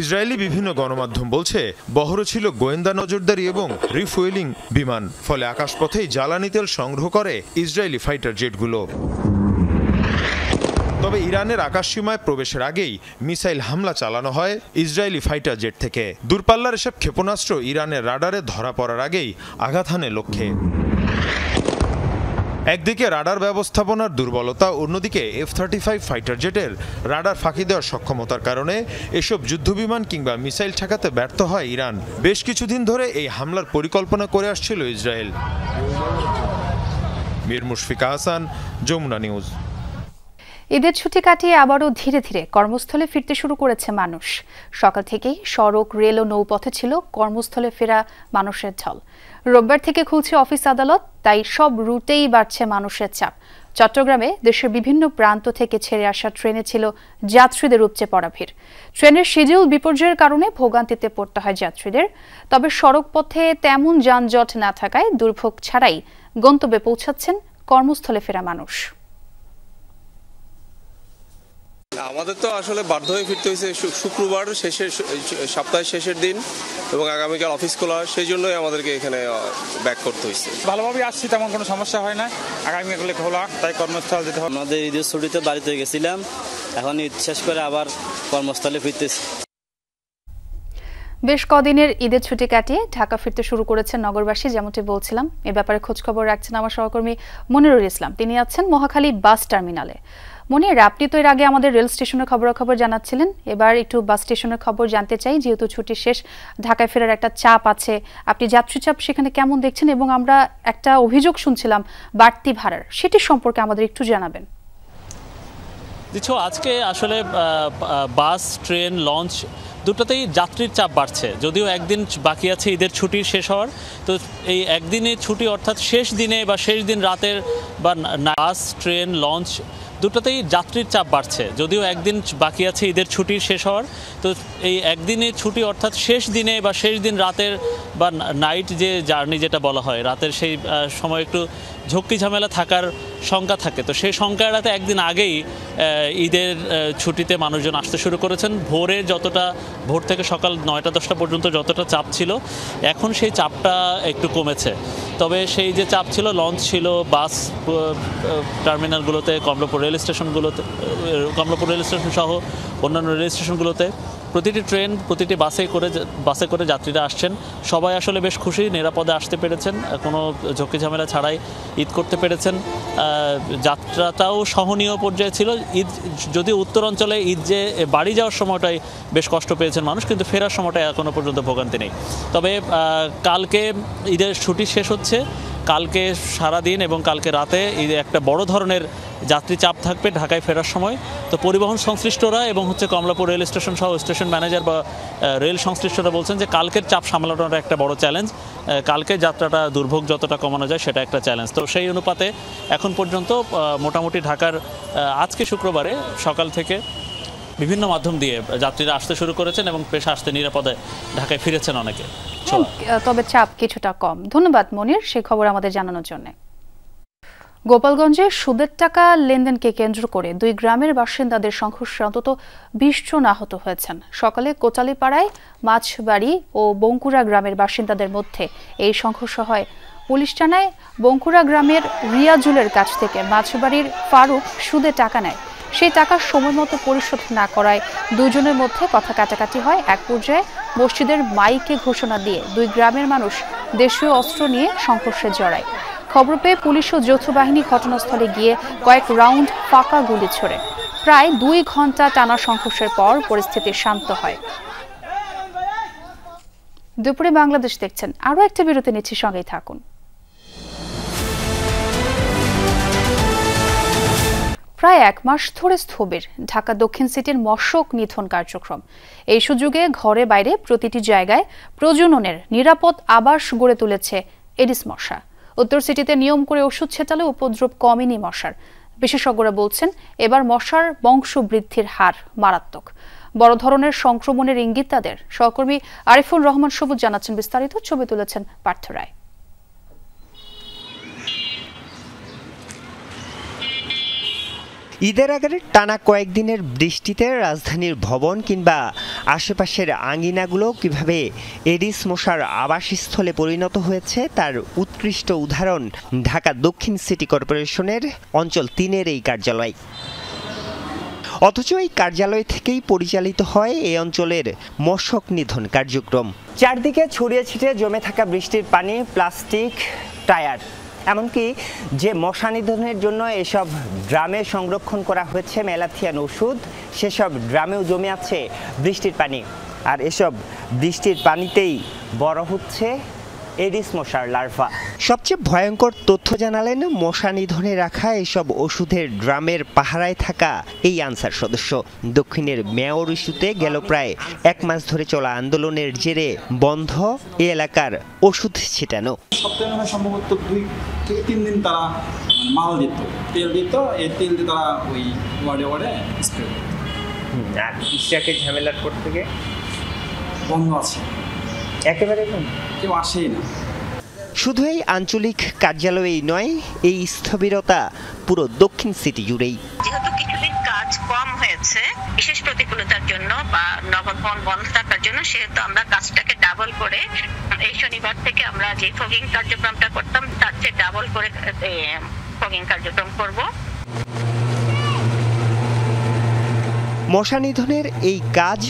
ইসরায়েলি বিভিন্ন গণমাধ্যম বলছে বহরে ছিল গোয়েন্দা নজরদারি এবং রিফুয়েলিং বিমান, ফলে আকাশপথেই জ্বালানি তেল সংগ্রহ করে ইসরায়েলি ফাইটার জেটগুলো। তবে ইরানের আকাশসীমায় প্রবেশের আগেই মিসাইল হামলা চালানো হয় ইসরায়েলি ফাইটার জেট থেকে। দূরপাল্লার এসব ক্ষেপণাস্ত্র ইরানের রাডারে ধরা পড়ার আগেই আঘাত হানে লক্ষ্যে। একদিকে রাডার ব্যবস্থাপনার দুর্বলতা, অন্যদিকে F-35 ফাইটার জেটের রাডার ফাঁকি দেওয়ার সক্ষমতার কারণে এসব যুদ্ধবিমান কিংবা মিসাইল ঠেকাতে ব্যর্থ হয় ইরান। বেশ কিছুদিন ধরে এই হামলার পরিকল্পনা করে আসছিল ইসরায়েল। মীর মুশফিকা হাসান, যমুনা নিউজ। ঈদের ছুটি কাটিয়ে আবারও ধীরে ধীরে কর্মস্থলে ফিরতে শুরু করেছে মানুষ। সকাল থেকেই সড়ক, রেল ও নৌপথে ছিল কর্মস্থলে ফেরা মানুষের ঢল। রোববার থেকে খুলছে অফিস আদালত, তাই সব রুটেই বাড়ছে মানুষের চাপ। চট্টগ্রামে দেশের বিভিন্ন প্রান্ত থেকে ছেড়ে আসা ট্রেনে ছিল যাত্রীদের উপচে পড়া ভিড়। ট্রেনের শিডিউল বিপর্যয়ের কারণে ভোগান্তিতে পড়তে হয় যাত্রীদের। তবে সড়ক পথে তেমন যানজট না থাকায় দুর্ভোগ ছাড়াই গন্তব্যে পৌঁছাচ্ছেন কর্মস্থলে ফেরা মানুষ। আমাদের তো আসলে বাধ্য হয়ে ফিরতে হয়েছে শুক্রবার সপ্তাহের শেষের দিন এবং আগামীকাল অফিস খোলা, সেই জন্যই আমাদেরকে এখানে ব্যাক করতে হয়েছে। ভালোভাবে আসছি, তেমন কোনো সমস্যা হয় না। আগামীকাল খোলা, তাই কর্মস্থল যেতে হবে। আমাদের ঈদের ছুটিতে বাড়িতে গেছিলাম, এখন ঈদ শেষ করে আবার কর্মস্থলে ফিরতেছি। বেশ কদিনের ঈদের ছুটি কাটিয়ে ঢাকা ফিরতে শুরু করেছেন নগরবাসী, যেমনটি বলছিলাম। এ ব্যাপারে খোঁজখবর রাখছেন আমার সহকর্মী মনিরুল ইসলাম। তিনি আছেন মহাখালী বাস টার্মিনালে। মনির, আপনি তো এর আগে আমাদের রেল স্টেশনের খবরাখবর জানাচ্ছিলেন, এবার একটু বাস স্টেশনের খবর জানতে চাই। যেহেতু ছুটি শেষ, ঢাকায় ফেরার একটা চাপ আছে, আপনি যাত্রী চাপ সেখানে কেমন দেখছেন? এবং আমরা একটা অভিযোগ শুনছিলাম বাড়তি ভাড়ার, সেটি সম্পর্কে আমাদের একটু জানাবেন। দিচ্ছ, আজকে আসলে বাস, ট্রেন, লঞ্চ দুটোতেই যাত্রীর চাপ বাড়ছে। যদিও একদিন বাকি আছে ঈদের ছুটি শেষ হওয়ার, তো এই একদিনের ছুটি অর্থাৎ শেষ দিনে বা শেষ দিন রাতের বা বাস, ট্রেন, লঞ্চ দুটোতেই যাত্রীর চাপ বাড়ছে। যদিও একদিন বাকি আছে ঈদের ছুটি শেষ হওয়ার, তো এই একদিনের ছুটি অর্থাৎ শেষ দিনে বা শেষ দিন রাতের বা নাইট যে জার্নি যেটা বলা হয়, রাতের সেই সময় একটু ঝক্কি ঝামেলা থাকার শঙ্কা থাকে। তো সেই শঙ্কা এড়াতে একদিন আগেই ঈদের ছুটিতে মানুষজন আসতে শুরু করেছেন। ভোর থেকে সকাল 9টা-10টা পর্যন্ত যতটা চাপ ছিল, এখন সেই চাপটা একটু কমেছে। তবে সেই যে চাপ ছিল, লঞ্চ ছিল, বাস টার্মিনালগুলোতে, কমলাপুর রেল স্টেশন সহ অন্যান্য রেল স্টেশনগুলোতে প্রতিটি ট্রেন, প্রতিটি বাসে করে যাত্রীরা আসছেন। সবাই আসলে বেশ খুশি, নিরাপদে আসতে পেরেছেন, কোনো ঝক্কি ঝামেলা ছাড়াই ঈদ করতে পেরেছেন। যাত্রাটাও সহনীয় পর্যায়ে ছিল। ঈদ যদিও উত্তর অঞ্চলে ঈদ যে বাড়ি যাওয়ার সময়টাই বেশ কষ্ট পেয়েছেন মানুষ, কিন্তু ফেরার সময়টাই এখনও পর্যন্ত ভোগান্তি নেই। তবে কালকে ঈদের ছুটি শেষ হচ্ছে, কালকে সারাদিন এবং কালকে রাতে ঈদে একটা বড় ধরনের যাত্রী চাপ থাকবে ঢাকায় ফেরার সময়। তো পরিবহন সংশ্লিষ্টরা এবং কমলাপুর রেল স্টেশন সহ স্টেশন ম্যানেজার বা রেল সংশ্লিষ্টরা বলছেন যে কালকের চাপ সামলানোটা একটা বড় চ্যালেঞ্জ। কালকে যাত্রাটা দুর্ভোগ যতটা কমানো যায় সেটা একটা চ্যালেঞ্জ। তো সেই অনুপাতে এখন পর্যন্ত মোটামুটি ঢাকার আজকে শুক্রবারে সকাল থেকে বিভিন্ন মাধ্যম দিয়ে যাত্রীরা আসতে শুরু করেছেন এবং পেশা আসতে নিরাপদে ঢাকায় ফিরেছেন অনেকে। তবে চাপ কিছুটা কম। ধন্যবাদ মনির সেই খবর আমাদের জানানোর জন্য। গোপালগঞ্জে সুদের টাকা লেনদেনকে কেন্দ্র করে 2 গ্রামের বাসিন্দাদের সংঘর্ষে অন্তত 20 জন আহত হয়েছেন। সকালে কোটালীপাড়ায় মাছবাড়ি ও বঙ্কুরা গ্রামের বাসিন্দাদের মধ্যে এই সংঘর্ষ হয়। পুলিশ জানায়, বঙ্কুরা গ্রামের রিয়াজুলের কাছ থেকে মাছবাড়ির ফারুক সুদে টাকা নেয়। সেই টাকা সময় মতো পরিশোধ না করায় দুজনের মধ্যে কথা কাটাকাটি হয়। এক পর্যায়ে মসজিদের মাইকে ঘোষণা দিয়ে 2 গ্রামের মানুষ দেশীয় অস্ত্র নিয়ে সংঘর্ষে জড়ায়। খবর পেয়ে পুলিশ ও যৌথ বাহিনী ঘটনাস্থলে গিয়ে কয়েক রাউন্ড ফাঁকা গুলি ছোড়ে। প্রায় 2 ঘন্টা টানা সংঘর্ষের পর পরিস্থিতি শান্ত হয়। দুপুরে বাংলাদেশ দেখছেন, আরও একটা বিরতি নিচ্ছি, সঙ্গেই থাকুন। প্রায় 1 মাস ধরে স্থবির ঢাকা দক্ষিণ সিটির মশক নিধন কার্যক্রম। এই সুযোগে ঘরে বাইরে প্রতিটি জায়গায় প্রজননের নিরাপদ আবাস গড়ে তুলেছে এডিস মশা। উত্তর সিটিতে নিয়ম করে ওষুধ ছেটালে উপদ্রব কমেনি মশার। বিশেষজ্ঞরা বলছেন, এবার মশার বংশবৃদ্ধির হার মারাত্মক। বড় ধরনের সংক্রমণের ইঙ্গিত তাদের। সহকর্মী আরিফুর রহমান সবুজ জানাচ্ছেন বিস্তারিত। ছবি তুলেছেন পার্থ রায়। ঈদের আগের টানা কয়েকদিনের বৃষ্টিতে রাজধানীর ভবন কিংবা আশেপাশের আঙিনাগুলো কিভাবে এডিস মশার আবাসস্থলে পরিণত হয়েছে তার উৎকৃষ্ট উদাহরণ ঢাকা দক্ষিণ সিটি কর্পোরেশনের অঞ্চল 3-এর এই কার্যালয়। অথচ এই কার্যালয় থেকেই পরিচালিত হয় এই অঞ্চলের মশক নিধন কার্যক্রম। চারদিকে ছড়িয়ে ছিটিয়ে জমে থাকা বৃষ্টির পানি, প্লাস্টিক, টায়ার, এমনকি যে মশা নিধনের জন্য এসব ড্রামে সংরক্ষণ করা হয়েছে ম্যালাথিয়ান ওষুধ, সেসব ড্রামেও জমে আছে বৃষ্টির পানি। আর এসব বৃষ্টির পানিতেই বড় হচ্ছে এডিস মশার লার্ভা। সবচেয়ে ভয়ঙ্কর তথ্য জানালেন মশা নিধনে রাখা এসব ওষুধের ড্রামের পাহারায় থাকা এই আনসার সদস্য। দক্ষিণের মেয়র ইস্যুতে গেল প্রায় 1 মাস ধরে চলা আন্দোলনের জেরে বন্ধ এ এলাকার ওষুধ ছিটানো। সপ্তাহে সম্ভবত 2 থেকে 3 দিন তারা মাল দিত, তেল দিত, এই তেল দিয়ে তারা ওই ওয়ার্ডে স্প্রে করত। আর ইস্টাকে ঝামেলার পর থেকে বন্ধ আছে, একেবারে কেউ আসেই না। শুধু এই আঞ্চলিক কার্যালয়েই নয়, এই স্থবিরতা পুরো দক্ষিণ সিটি জুড়েই। যেহেতু কিছুদিন কাজ কম হয়েছে বিশেষ প্রতিকূলতার জন্য বা নগরপণ বন্ধ থাকার জন্য, সেহেতু আমরা কাজটাকে ডাবল করে এই শনিবার থেকে আমরা যে ফগিং কার্যক্রমটা করতাম তার চেয়ে ডাবল করে ফগিং কার্যক্রম করব। মশা নিধনের এই কাজ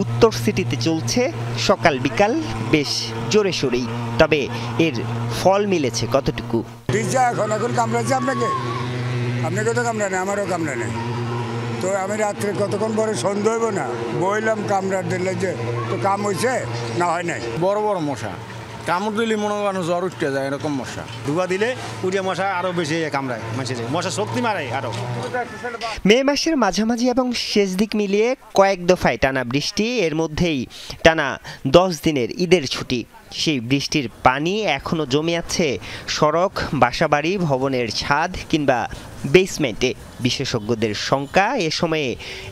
উত্তর সিটিতে চলছে সকাল বিকাল বেশ জোরে সোরেই। তবে এর ফল মিলেছে কতটুকু? এখন কামড়াচ্ছে আপনাকে তো কামড়া নেই, আমারও কামড়া নেই। তো আমি রাত্রে কতক্ষণ পরে সন্ধ্যা হইব না বইলাম কামড়ার দিলে যে তো কাম হয়েছে না হয় নাই। বড় বড় মশা কামড় দিলে মনে করেন জ্বর উঠতে যায়, এরকম মশা ধোয়া দিলে উড়িয়া মশা আরো বেশি কামড়ায়, মশা শক্তি মারে আরো। মে মাসের মাঝামাঝি এবং শেষ দিক মিলিয়ে কয়েক দফায় টানা বৃষ্টি, এর মধ্যেই টানা 10 দিনের ঈদের ছুটি। সেই বৃষ্টির পানি এখনো জমে আছে সড়ক, বাসাবাড়ি, ভবনের ছাদ কিংবা বেসমেন্টে। বিশেষজ্ঞদের শঙ্কা, এ সময়ে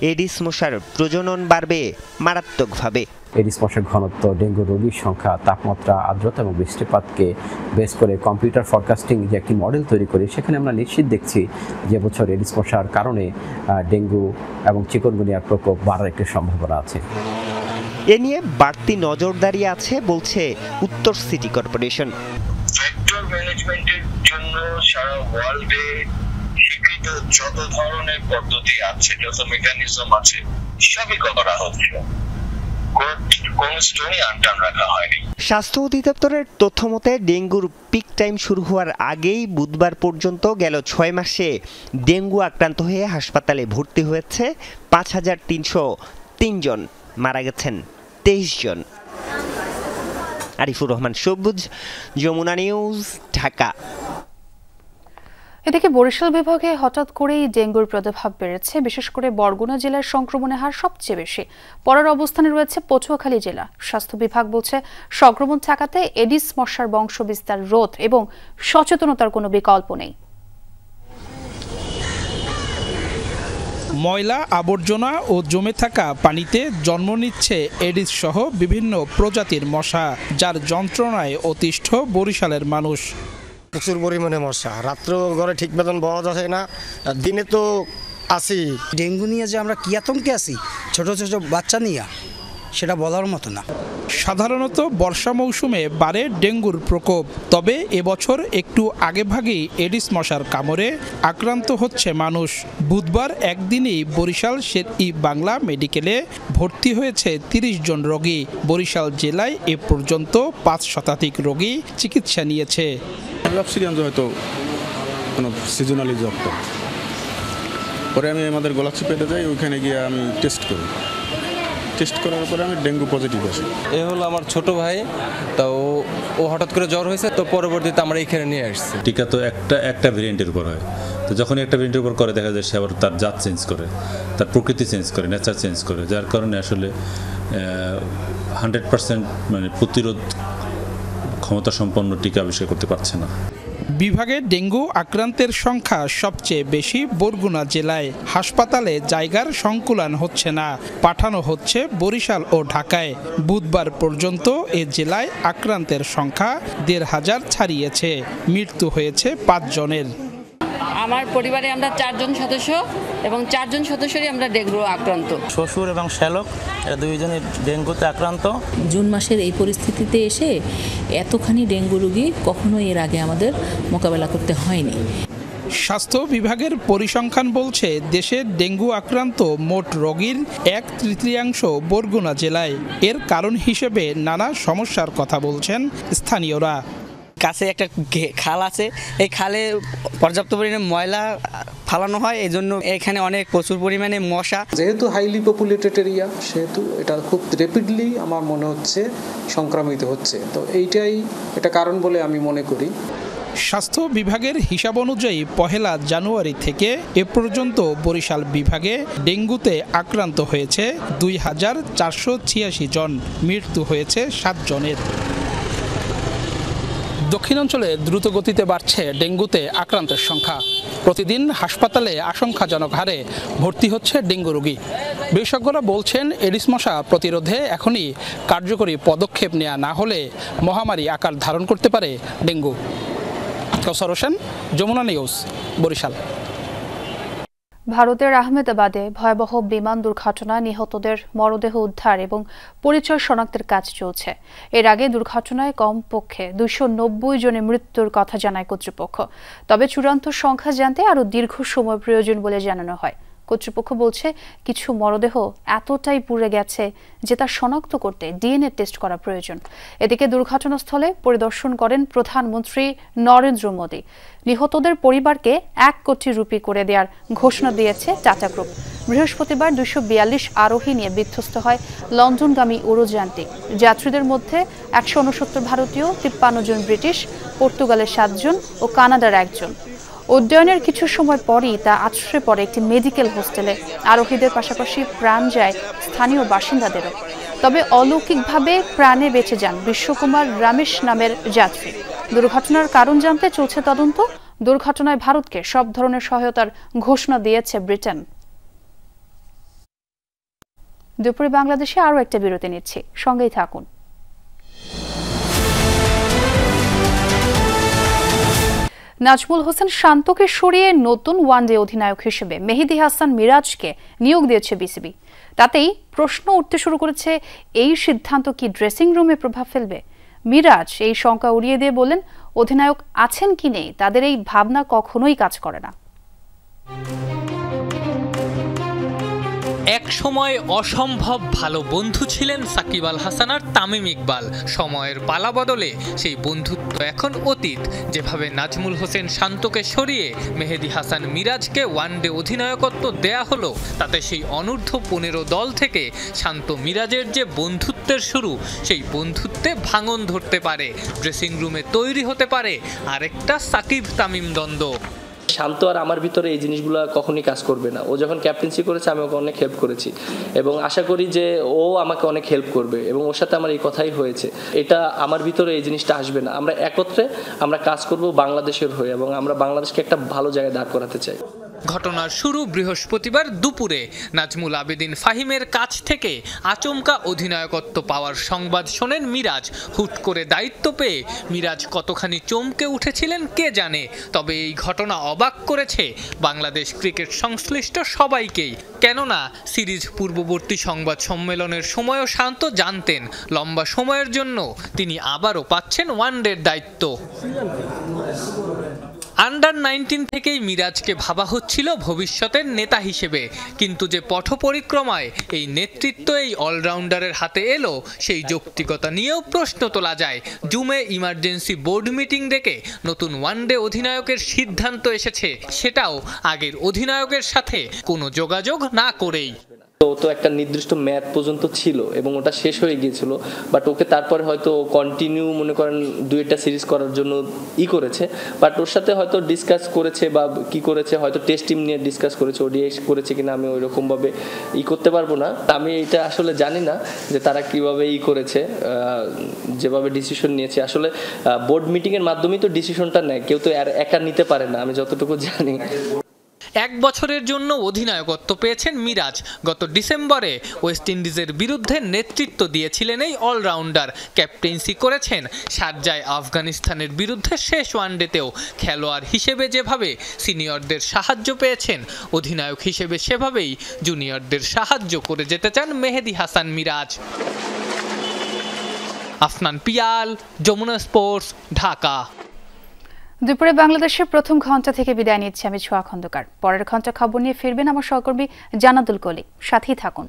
এডিস মশার প্রজনন বাড়বে মারাত্মকভাবে। এডিস মশার ঘনত্ব, ডেঙ্গু রোগীর সংখ্যা, তাপমাত্রা, আর্দ্রতা এবং বৃষ্টিপাতকে বেস করে কম্পিউটার ফরকাস্টিং যে একটি মডেল তৈরি করি, সেখানে আমরা নিশ্চিত দেখছি যে বছর এডিস মশার কারণে ডেঙ্গু এবং চিকুনগুনিয়ার প্রকোপ বাড়ার একটি সম্ভাবনা আছে। এ নিয়ে বাড়তি নজরদারি আছে বলছে উত্তর সিটি কর্পোরেশন। ভেক্টর ম্যানেজমেন্টের জন্য সারা ওয়ার্ল্ডে স্বীকৃত যত ধরনের পদ্ধতি আছে, যত মেকানিজম আছে, সবই করা হচ্ছে। স্বাস্থ্য অধিদপ্তরের তথ্য মতে ডেঙ্গুর পিক টাইম শুরু হওয়ার আগেই বুধবার পর্যন্ত গেল 6 মাসে ডেঙ্গু আক্রান্ত হয়ে হাসপাতালে ভর্তি হয়েছে 5303 জন, মারা গেছেন 23 জন। আরিফুর রহমান সবুজ, যমুনা নিউজ, ঢাকা। এদিকে বরিশাল বিভাগে হঠাৎ করেই ডেঙ্গুর প্রাদুর্ভাব বেড়েছে। বিশেষ করে বরগুনা জেলার সংক্রমণের হার সবচেয়ে বেশি। পরের অবস্থানে রয়েছে পটুয়াখালী জেলা। স্বাস্থ্য বিভাগ বলছে সংক্রমণ ঠেকাতে এডিস মশার বংশবিস্তার রোধ এবং সচেতনতার কোনো বিকল্প নেই। ময়লা আবর্জনা ও জমে থাকা পানিতে জন্ম নিচ্ছে এডিস সহ বিভিন্ন প্রজাতির মশা, যার যন্ত্রণায় অতিষ্ঠ বরিশালের মানুষ। প্রচুর পরিমাণে মশা, রাত্র ঘরে ঠিক মতন বলা যাচ্ছে না, দিনে তো আসি। ডেঙ্গু নিয়ে যে আমরা কি আতঙ্কে আছি, ছোট ছোট বাচ্চা নিয়ে, সেটা বলার মতো না। সাধারণত বর্ষা মৌসুমে বাড়ে ডেঙ্গুর প্রকোপ, তবে এবছর একটু আগেভাগেই এডিস মশার কামড়ে আক্রান্ত হচ্ছে মানুষ। বুধবার একদিনেই বরিশাল শের-ই বাংলা মেডিকেলে ভর্তি হয়েছে 30 জন রোগী। বরিশাল জেলায় এ পর্যন্ত 5 শতাধিক রোগী চিকিৎসা নিয়েছে। হয়তো কোনো সিজনালি জ্বরটা পরে আমি আমাদের গোলাপচিপেতে যাই, ওইখানে গিয়ে আমি টেস্ট করি। টেস্ট করার পরে আমি ডেঙ্গু পজিটিভ আসি। এ হলো আমার ছোট ভাই, তা ও হঠাৎ করে জ্বর হয়েছে, তো পরবর্তীতে আমরা এখানে নিয়ে আসছি। টিকা তো একটা ভেরিয়েন্টের উপর হয়, তো যখন একটা ভেরিয়েন্টের উপর করে দেখা যায় সে আবার তার জাত চেঞ্জ করে, তার প্রকৃতি চেঞ্জ করে, নেচার চেঞ্জ করে, যার কারণে আসলে 100% মানে প্রতিরোধ ক্ষমতা সম্পন্ন টিকা আবিষ্কার করতে পারছে না। বিভাগে ডেঙ্গু আক্রান্তের সংখ্যা সবচেয়ে বেশি বরগুনা জেলায়। হাসপাতালে জায়গার সংকুলান হচ্ছে না, পাঠানো হচ্ছে বরিশাল ও ঢাকায়। বুধবার পর্যন্ত এ জেলায় আক্রান্তের সংখ্যা 1500 ছাড়িয়েছে। মৃত্যু হয়েছে 5 জনের। আমার পরিবারে আমরা 4 জন সদস্য এবং 4 জন সদস্যরই আমরা ডেঙ্গু আক্রান্ত। শ্বশুর এবং শ্যালক এরা দুইজনই ডেঙ্গুতে আক্রান্ত। জুন মাসের এই পরিস্থিতিতে এসে এতখানি ডেঙ্গু রোগী কখনো এর আগে আমাদের মোকাবেলা করতে হয়নি। স্বাস্থ্য বিভাগের পরিসংখ্যান বলছে দেশে ডেঙ্গু আক্রান্ত মোট রোগীর 1/3 বরগুনা জেলায়। এর কারণ হিসেবে নানা সমস্যার কথা বলছেন স্থানীয়রা। কাছে একটা খাল আছে, এই খালে পর্যাপ্ত পরিমাণে ময়লা ফালানো হয়, এই জন্য এখানে অনেক প্রচুর পরিমাণে মশা। যেহেতু হাইলি পপুলেটেড এরিয়া, সেহেতু এটা খুব র্যাপিডলি আমার মনে হচ্ছে সংক্রামিত হচ্ছে, তো এটা কারণ বলে আমি মনে করি। স্বাস্থ্য বিভাগের হিসাব অনুযায়ী 1 জানুয়ারি থেকে এ পর্যন্ত বরিশাল বিভাগে ডেঙ্গুতে আক্রান্ত হয়েছে 2486 জন, মৃত্যু হয়েছে 7 জনের। দক্ষিণাঞ্চলে দ্রুত গতিতে বাড়ছে ডেঙ্গুতে আক্রান্তের সংখ্যা। প্রতিদিন হাসপাতালে আশঙ্কাজনক হারে ভর্তি হচ্ছে ডেঙ্গু রোগী। বিশেষজ্ঞরা বলছেন এডিস মশা প্রতিরোধে এখনই কার্যকরী পদক্ষেপ নেওয়া না হলে মহামারী আকার ধারণ করতে পারে ডেঙ্গু। কাউসার হোসেন, যমুনা নিউজ, বরিশাল। ভারতের আহমেদাবাদে ভয়াবহ বিমান দুর্ঘটনায় নিহতদের মরদেহ উদ্ধার এবং পরিচয় শনাক্তের কাজ চলছে। এর আগে দুর্ঘটনায় কমপক্ষে 290 জনের মৃত্যুর কথা জানায় কর্তৃপক্ষ। তবে চূড়ান্ত সংখ্যা জানতে আরও দীর্ঘ সময় প্রয়োজন বলে জানানো হয়। কর্তৃপক্ষ বলছে কিছু মরদেহ এতটাই পুড়ে গেছে যে তা শনাক্ত করতে ডিএনএ টেস্ট করা প্রয়োজন। এদিকে দুর্ঘটনাস্থলে পরিদর্শন করেন প্রধানমন্ত্রী নরেন্দ্র মোদী। নিহতদের পরিবারকে 1 কোটি রুপি করে দেওয়ার ঘোষণা দিয়েছে টাটা গ্রুপ। বৃহস্পতিবার 242 আরোহী নিয়ে বিধ্বস্ত হয় লন্ডনগামী উড়োযানটি। যাত্রীদের মধ্যে 169 ভারতীয়, 53 জন ব্রিটিশ, পর্তুগালের 7 জন ও কানাডার 1 জন। উড্ডয়নের কিছু সময় পরই তা আছড়ে পড়ে একটি মেডিকেল হোস্টেলে। আরোহীদের পাশাপাশি প্রাণ যায় স্থানীয় বাসিন্দাদেরও। তবে অলৌকিকভাবে প্রাণে বেঁচে যান বিশ্বকুমার রমেশ নামের যাত্রী। দুর্ঘটনার কারণ জানতে চলছে তদন্ত। দুর্ঘটনায় ভারতকে সব ধরনের সহায়তার ঘোষণা দিয়েছে ব্রিটেন। দুপুরে বাংলাদেশে আরও একটা বিরতি নিচ্ছি, সঙ্গেই থাকুন। নাজমুল হোসেন শান্তকে সরিয়ে নতুন ওয়ানডে অধিনায়ক হিসেবে মেহেদী হাসান মিরাজকে নিয়োগ দিয়েছে বিসিবি। তাতেই প্রশ্ন উঠতে শুরু করেছে, এই সিদ্ধান্ত কি ড্রেসিং রুমে প্রভাব ফেলবে? মিরাজ এই শঙ্কা উড়িয়ে দিয়ে বলেন, অধিনায়ক আছেন কি নেই তাদের এই ভাবনা কখনোই কাজ করে না। এক সময় অসম্ভব ভালো বন্ধু ছিলেন সাকিব আল হাসান আর তামিম ইকবাল। সময়ের পালা বদলে সেই বন্ধুত্ব এখন অতীত। যেভাবে নাজমুল হোসেন শান্তকে সরিয়ে মেহেদী হাসান মিরাজকে ওয়ানডে অধিনায়কত্ব দেয়া হলো, তাতে সেই অনূর্ধ্ব 15 দল থেকে শান্ত মিরাজের যে বন্ধুত্বের শুরু, সেই বন্ধুত্বে ভাঙন ধরতে পারে। ড্রেসিং রুমে তৈরি হতে পারে আরেকটা সাকিব তামিম দ্বন্দ্ব। শান্ত আর আমার ভিতরে এই জিনিসগুলো কখনই কাজ করবে না। ও যখন ক্যাপ্টেন্সি করেছে আমি ওকে অনেক হেল্প করেছি এবং আশা করি যে ও আমাকে অনেক হেল্প করবে এবং ওর সাথে আমার এই কথাই হয়েছে। এটা আমার ভিতরে এই জিনিসটা আসবে না। আমরা একত্রে আমরা কাজ করব বাংলাদেশের হয়ে এবং আমরা বাংলাদেশকে একটা ভালো জায়গায় দাঁড় করাতে চাই। ঘটনার শুরু বৃহস্পতিবার দুপুরে। নাজমুল আবেদিন ফাহিমের কাছ থেকে আচমকা অধিনায়কত্ব পাওয়ার সংবাদ শোনেন মিরাজ। হুট করে দায়িত্ব পেয়ে মিরাজ কতখানি চমকে উঠেছিলেন কে জানে। তবে এই ঘটনা অবাক করেছে বাংলাদেশ ক্রিকেট সংশ্লিষ্ট সবাইকেই। কেননা সিরিজ পূর্ববর্তী সংবাদ সম্মেলনের সময়ও শান্ত জানতেন লম্বা সময়ের জন্য তিনি আবারও পাচ্ছেন ওয়ানডের দায়িত্ব। আন্ডার 19 থেকেই মিরাজকে ভাবা হচ্ছিল ভবিষ্যতের নেতা হিসেবে, কিন্তু যে পথ পরিক্রমায় এই নেতৃত্ব এই অলরাউন্ডারের হাতে এলো, সেই যৌক্তিকতা নিয়েও প্রশ্ন তোলা যায়। জুমে ইমার্জেন্সি বোর্ড মিটিং ডেকে নতুন ওয়ানডে অধিনায়কের সিদ্ধান্ত এসেছে, সেটাও আগের অধিনায়কের সাথে কোনো যোগাযোগ না করেই। তো একটা নির্দিষ্ট ম্যাচ পর্যন্ত ছিল এবং ওটা শেষ হয়ে গিয়েছিল, বাট ওকে তারপরে হয়তো কন্টিনিউ মনে করেন 2-1টা সিরিজ করার জন্য করেছে। বাট ওর সাথে হয়তো ডিসকাস করেছে বা কি করেছে, হয়তো টেস্ট টিম নিয়ে ডিসকাস করেছে, ওডিআই করেছে কিনা আমি ওই রকমভাবে করতে পারবো না। আমি এটা আসলে জানি না যে তারা কিভাবে করেছে, যেভাবে ডিসিশন নিয়েছে। আসলে বোর্ড মিটিংয়ের মাধ্যমেই তো ডিসিশনটা নেয়, কেউ তো একা নিতে পারে না, আমি যতটুকু জানি। 1 বছরের জন্য অধিনায়কত্ব পেয়েছেন মিরাজ। গত ডিসেম্বরে ওয়েস্ট ইন্ডিজের বিরুদ্ধে নেতৃত্ব দিয়েছিলেন এই অলরাউন্ডার। ক্যাপ্টেন্সি করেছেন শারজায় আফগানিস্তানের বিরুদ্ধে শেষ ওয়ানডেতেও। খেলোয়াড় হিসেবে যেভাবে সিনিয়রদের সাহায্য পেয়েছেন, অধিনায়ক হিসেবে সেভাবেই জুনিয়রদের সাহায্য করে যেতে চান মেহেদী হাসান মিরাজ। আফনান পিয়াল, যমুনা স্পোর্টস, ঢাকা। দুপুরে বাংলাদেশের প্রথম ঘন্টা থেকে বিদায় নিচ্ছি আমি ছোঁয়া খন্দকার। পরের ঘন্টা খবর নিয়ে ফিরবেন আমার সহকর্মী জানাতুল কলি। সাথেই থাকুন।